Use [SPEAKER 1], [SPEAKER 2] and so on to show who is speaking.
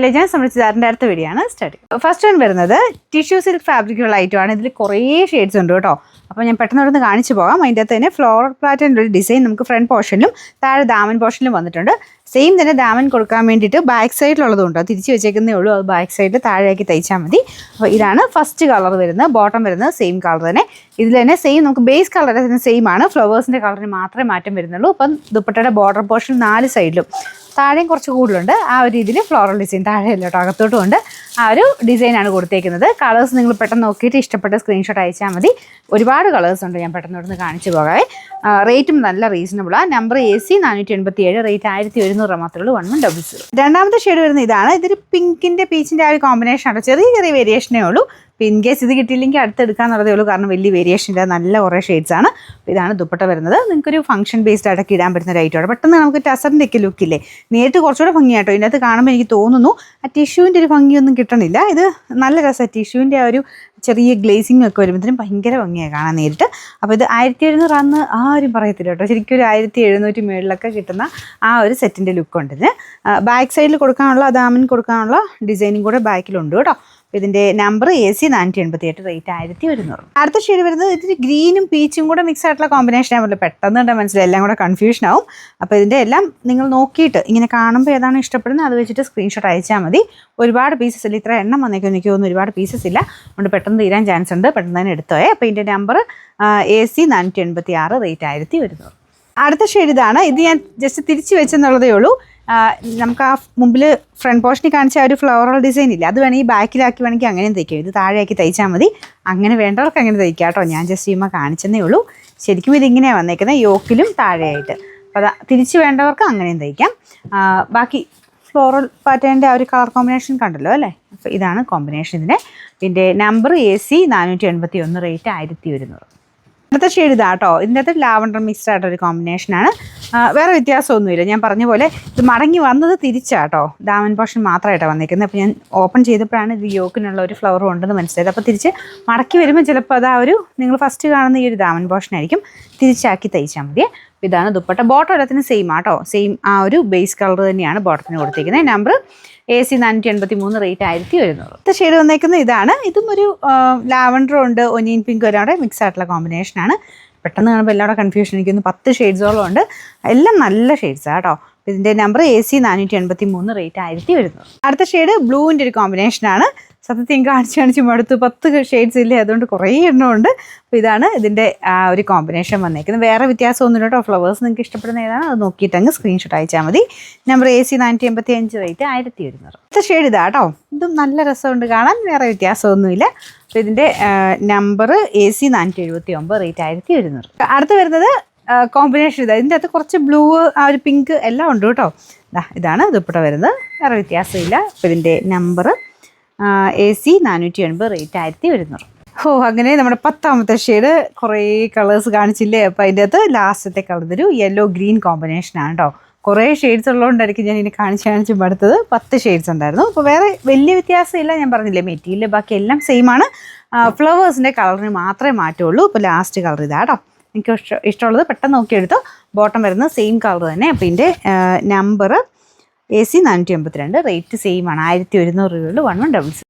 [SPEAKER 1] ഞാൻ സംബന്ധിച്ചതിൻ്റെ അടുത്ത വീഡിയോയാണ് സ്റ്റാർട്ട്. ഫസ്റ്റ് വൺ വരുന്നത് ടിഷ്യൂ സിൽക്ക് ഫാബ്രിക്കുള്ള ഐറ്റമാണ്. ഇതിൽ കുറേ ഷെയ്ഡ്സ് ഉണ്ട് കേട്ടോ. അപ്പോൾ ഞാൻ പെട്ടെന്ന് കാണിച്ചു പോകാം. അതിൻ്റെ അകത്ത് തന്നെ ഫ്ലോറൽ പാറ്റേണിൻ്റെ ഒരു ഡിസൈൻ നമുക്ക് ഫ്രണ്ട് പോർഷനിലും താഴെ ദാമൻ പോർഷനിലും വന്നിട്ടുണ്ട്. സെയിം തന്നെ ദാമൻ കൊടുക്കാൻ വേണ്ടിയിട്ട് ബാക്ക് സൈഡിലുള്ളതുണ്ട്. തിരിച്ച് വെച്ചേക്കുന്നേ ഉള്ളൂ. അത് ബാക്ക് സൈഡിൽ താഴേക്ക് തയ്ച്ചാൽ മതി. അപ്പോൾ ഇതാണ് ഫസ്റ്റ് കളർ വരുന്നത്. ബോട്ടം വരുന്നത് സെയിം കളർ തന്നെ. ഇതിൽ തന്നെ സെയിം നമുക്ക് ബേസ് കളർ തന്നെ സെയിം ആണ്. ഫ്ലവേഴ്സിൻ്റെ കളറിന് മാത്രമേ മാറ്റം വരുന്നുള്ളൂ. അപ്പം ദുപ്പട്ടയുടെ ബോർഡർ പോർഷൻ 4 സൈഡിലും താഴെയും കുറച്ച് കൂടുതലുണ്ട്. ആ ഒരു രീതിയിൽ ഫ്ലോറൽ ഡിസൈൻ താഴെയല്ല കേട്ടോ, അകത്തോട്ടും ഉണ്ട്. ആ ഒരു ഡിസൈനാണ് കൊടുത്തേക്കുന്നത്. കളേഴ്സ് നിങ്ങൾ പെട്ടെന്ന് നോക്കിയിട്ട് ഇഷ്ടപ്പെട്ട സ്ക്രീൻഷോട്ട് അയച്ചാൽ മതി. ഒരുപാട് കളേഴ്സ് ഉണ്ട്. ഞാൻ പെട്ടെന്ന് കാണിച്ചു പോകാവേ. റേറ്റും നല്ല റീസണബിളാണ്. നമ്പർ AC 487, റേറ്റ് 1100 മാത്രമേ ഉള്ളൂ. 1100. രണ്ടാമത്തെ ഷെയ്ഡ് വരുന്നത് ഇതാണ്. ഇതൊരു പിങ്കിൻ്റെ പീച്ചിൻ്റെ ആ ഒരു കോമ്പിനേഷൻ ആണ്. ചെറിയ വേരിയേഷനേ ഉള്ളൂ. ഇൻ കേസ് ഇത് കിട്ടിയില്ലെങ്കിൽ അടുത്തെടുക്കാന്നുള്ളതേ ഉള്ളൂ. കാരണം വലിയ വേരിയേഷൻ ഇല്ല, നല്ല കുറേ ഷെയ്ഡ്സ് ആണ്. ഇതാണ് ദുപ്പട്ട വരുന്നത്. നിങ്ങൾക്കൊരു ഫംഗ്ഷൻ ബേസ്ഡ് ആയിട്ടൊക്കെ ഇടാൻ പറ്റുന്ന ഒരു ഐറ്റമാണ്. പെട്ടെന്ന് നമുക്ക് ടസറിൻ്റെ ഒക്കെ ലുക്കില്ലേ, നേരിട്ട് കുറച്ചുകൂടെ ഭംഗിയായിട്ടോ. ഇതിനകത്ത് കാണുമ്പോൾ എനിക്ക് തോന്നുന്നു ആ ടിഷ്യൂവിൻ്റെ ഒരു ഭംഗിയൊന്നും കിട്ടണില്ല. ഇത് നല്ല രസമാണ്. ടിഷ്യൂവിൻ്റെ ആ ഒരു ചെറിയ ഗ്ലേസിംഗ് ഒക്കെ വരുമ്പോഴത്തേനും ഭയങ്കര ഭംഗിയാണ് കാണാൻ നേരിട്ട്. അപ്പോൾ ഇത് 1700 ആണെന്ന് ആരും പറയത്തില്ല കേട്ടോ. ശരിക്കും ഒരു 1700 മേളിലൊക്കെ കിട്ടുന്ന ആ ഒരു സെറ്റിൻ്റെ ലുക്കുണ്ട് ഇതിന്. ബാക്ക് സൈഡിൽ കൊടുക്കാനുള്ള ദാമൻ കൊടുക്കാനുള്ള ഡിസൈനിങ് കൂടെ ബാക്കിലുണ്ട് കേട്ടോ. ഇതിൻ്റെ നമ്പർ AC 488, റേറ്റ് 1100. അടുത്ത ഷെയ്ഡ് വരുന്നത് ഇതിന് ഗ്രീനും പീച്ചും കൂടെ മിക്സ് ആയിട്ടുള്ള കോമ്പിനേഷൻ ആകുമല്ലോ. പെട്ടെന്ന് കണ്ടാൽ മനസ്സിലായി, എല്ലാം കൂടെ കൺഫ്യൂഷൻ ആവും. അപ്പോൾ ഇതിൻ്റെ എല്ലാം നിങ്ങൾ നോക്കിയിട്ട് ഇങ്ങനെ കാണുമ്പോൾ ഏതാണ് ഇഷ്ടപ്പെടുന്നത് അത് വെച്ചിട്ട് സ്ക്രീൻഷോട്ട് അയച്ചാൽ മതി. ഒരുപാട് പീസസ് ഇല്ല, ഇത്ര എണ്ണം വന്നേക്കും എനിക്ക് തോന്നുന്നു. ഒരുപാട് പീസസ് ഇല്ല, അതുകൊണ്ട് പെട്ടെന്ന് തീരാൻ ചാൻസ് ഉണ്ട്. പെട്ടെന്ന് തന്നെ എടുത്തോയെ. അപ്പോൾ ഇതിൻ്റെ നമ്പർ AC 486, റേറ്റ് 1100. അടുത്ത ഷെയ്ഡ് ഇതാണ്. ഇത് ഞാൻ ജസ്റ്റ് തിരിച്ച് വെച്ചെന്നുള്ളതേ ഉള്ളൂ. നമുക്ക് ആ മുമ്പിൽ ഫ്രണ്ട് പോർഷനിൽ കാണിച്ച ആ ഒരു ഫ്ലോറൽ ഡിസൈൻ ഇല്ല, അത് വേണമെങ്കിൽ ബാക്കിലാക്കി വേണമെങ്കിൽ അങ്ങനെയും തയ്ക്കാം. ഇത് താഴെയാക്കി തയ്ച്ചാൽ മതി. അങ്ങനെ വേണ്ടവർക്ക് അങ്ങനെ തയ്ക്കാം കേട്ടോ. ഞാൻ ജസ്റ്റ് ചെയ്യുമ്പോൾ കാണിച്ചെന്നേ ഉള്ളൂ. ശരിക്കും ഇതിങ്ങനെയാണ് വന്നേക്കുന്നത്, യോക്കിലും താഴെയായിട്ട്. അപ്പോൾ അത് തിരിച്ച് വേണ്ടവർക്ക് അങ്ങനെയും തയ്ക്കാം. ബാക്കി ഫ്ലോറൽ പാറ്റേണിൻ്റെ ആ ഒരു കളർ കോമ്പിനേഷൻ കണ്ടല്ലോ അല്ലേ. അപ്പോൾ ഇതാണ് കോമ്പിനേഷൻ ഇതിൻ്റെ. ഇതിൻ്റെ നമ്പർ AC 481, റേറ്റ് 1100. അടുത്ത ഷെയ്ഡ് ഇതാട്ടോ. ഇതിൻ്റെ അകത്ത് ലാവണ്ടർ മിക്സ്ഡ് ആയിട്ടൊരു കോമ്പിനേഷനാണ്. വേറെ വ്യത്യാസമൊന്നുമില്ല. ഞാൻ പറഞ്ഞ പോലെ ഇത് മടങ്ങി വന്നത് തിരിച്ചാട്ടോ. ദാമൻ പോർഷൻ മാത്രമായിട്ടാണ് വന്നിരിക്കുന്നത്. അപ്പോൾ ഞാൻ ഓപ്പൺ ചെയ്തപ്പോഴാണ് ഇത് യോക്കിനുള്ള ഒരു ഫ്ലവറും ഉണ്ടെന്ന് മനസ്സിലായത്. അപ്പോൾ തിരിച്ച് മടക്കി വരുമ്പോൾ ചിലപ്പോൾ അതാ ഒരു നിങ്ങൾ ഫസ്റ്റ് കാണുന്ന ഈ ഒരു ദാമൻ പോർഷൻ ആയിരിക്കും. തിരിച്ചാക്കി തയ്ച്ചാൽ മതി. ഇതാണ് ദുപ്പട്ട. ബോട്ടം എല്ലാത്തിനും സെയിം ആട്ടോ. സെയിം ആ ഒരു ബേസ് കളർ തന്നെയാണ് ബോട്ടത്തിന് കൊടുത്തിരിക്കുന്നത്. Number AC 483, rate 1100. അടുത്ത ഷെയ്ഡ് വന്നേക്കുന്നത് ഇതാണ്. ഇതും ഒരു ലാവണ്ടറും ഉണ്ട്, ഒനിയൻ പിങ്ക് ഒരാടെ മിക്സ് ആയിട്ടുള്ള കോമ്പിനേഷനാണ്. പെട്ടെന്ന് കാണുമ്പോൾ എല്ലാവരുടെ കൺഫ്യൂഷൻ എനിക്കൊന്ന് 10 ഷെയ്ഡ്സോളം ഉണ്ട്. എല്ലാം നല്ല ഷെയ്ഡ്സാണ് കേട്ടോ. ഇതിൻ്റെ നമ്പർ AC 483, റേറ്റ് 1100. അടുത്ത ഷെയ്ഡ് ബ്ലൂവിൻ്റെ ഒരു കോമ്പിനേഷനാണ്. സത്യത്തിൽ കാണിച്ച് മടുത്ത് 10 ഷെയ്ഡ്സ് ഇല്ലേ, അതുകൊണ്ട് കുറേ എണ്ണമുണ്ട്. അപ്പോൾ ഇതാണ് ഇതിൻ്റെ ഒരു കോമ്പിനേഷൻ വന്നേക്കുന്നത്. വേറെ വ്യത്യാസമൊന്നുമില്ല കേട്ടോ. ഫ്ലവേഴ്സ് നിങ്ങൾക്ക് ഇഷ്ടപ്പെടുന്ന ഏതാണ് അത് നോക്കിയിട്ട് അങ്ങ് സ്ക്രീൻഷോട്ട് അയച്ചാൽ മതി. Number AC 485, rate 1100. അടുത്ത ഷെയ്ഡ് ഇതാ കേട്ടോ. ഇതും നല്ല രസമുണ്ട് കാണാൻ, വേറെ വ്യത്യാസമൊന്നുമില്ല. അപ്പോൾ ഇതിൻ്റെ നമ്പർ AC 479, റേറ്റ് 1100. അടുത്ത് വരുന്നത് കോമ്പിനേഷൻ ഇതാ. ഇതിൻ്റെ അകത്ത് കുറച്ച് ബ്ലൂ, ആ ഒരു പിങ്ക് എല്ലാം ഉണ്ട് കേട്ടോ. ഇതാണ് ദുപ്പട്ട വരുന്നത്, വേറെ വ്യത്യാസമില്ല. അപ്പോൾ ഇതിൻ്റെ നമ്പർ AC 480, റേറ്റ് 1100. അങ്ങനെ നമ്മുടെ 10ാമത്തെ ഷെയ്ഡ്. കുറേ കളേഴ്സ് കാണിച്ചില്ലേ. അപ്പോൾ അതിൻ്റെ അകത്ത് ലാസ്റ്റത്തെ കളർ ഇതൊരു യെല്ലോ ഗ്രീൻ കോമ്പിനേഷനാണ് കേട്ടോ. കുറേ ഷെയ്ഡ്സ് ഉള്ളതുകൊണ്ടായിരിക്കും ഞാൻ ഇനി കാണിച്ച് അടുത്തത് 10 ഷെയ്ഡ്സ് ഉണ്ടായിരുന്നു. അപ്പോൾ വേറെ വലിയ വ്യത്യാസമില്ല. ഞാൻ പറഞ്ഞില്ലേ, മെറ്റീരിയൽ ബാക്കി എല്ലാം സെയിം ആണ്. ഫ്ലവേഴ്സിൻ്റെ കളറിന് മാത്രമേ മാറ്റുള്ളൂ. ഇപ്പോൾ ലാസ്റ്റ് കളർ ഇതാ കേട്ടോ. എനിക്ക് ഇഷ്ടമുള്ളത് പെട്ടെന്ന് നോക്കിയെടുത്തോ. ബോട്ടം വരുന്നത് സെയിം കളർ തന്നെ. അപ്പോൾ ഇതിൻ്റെ നമ്പർ AC 482, റേറ്റ് സെയിം ആണ്. 1100 രൂപയുള്ളൂ. 1100.